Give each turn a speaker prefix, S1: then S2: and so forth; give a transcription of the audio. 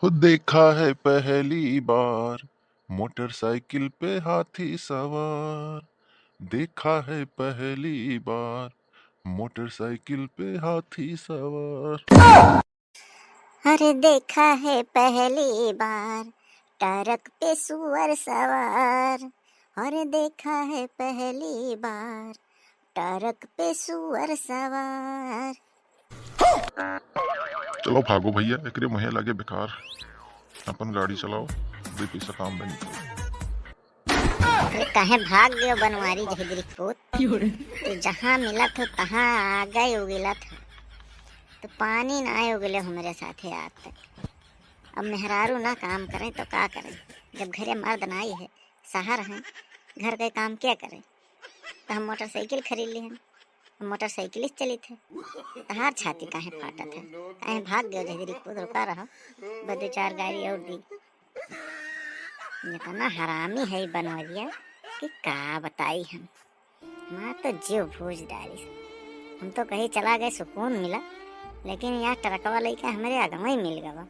S1: हो देखा है पहली बार मोटरसाइकिल पे हाथी सवार। देखा है पहली बार मोटरसाइकिल पे हाथी सवार।
S2: अरे देखा है पहली बार ट्रक पे सुअर सवार। अरे देखा है पहली बार ट्रक पे सुअर सवार।
S1: चलो भागो भैया, एकरे मुहे लगे बेकार। अपन गाड़ी चलाओ, दे पैसा काम में निकलो।
S2: अरे काहे भाग गयो बनवारी जहदरी पोत। तो जहाँ मिला था तहाँ आ गए उगिला था। तो पानी ना आए उगले हमारे साथे आज तक। अब मेहरारू ना काम करें तो का करें, जब घरे मर्द नाई है, सहार हैं, घर के काम क्या करें। तो हम मोटरसाइकिल खरीद ली हैं, मोटरसाइकिल चली थे। तहार छाती काहे फाटा था, काहे भाग गयो जहदरी खुद रुका रहा। बदे चार गाड़ी और दी। इतना हरामी है बनवरिया कि का बताई हम। माँ तो जीव भूज डाली। हम तो कहीं चला गए सुकून मिला, लेकिन यहाँ ट्रक वाले का हमारे आगमा ही मिल गया।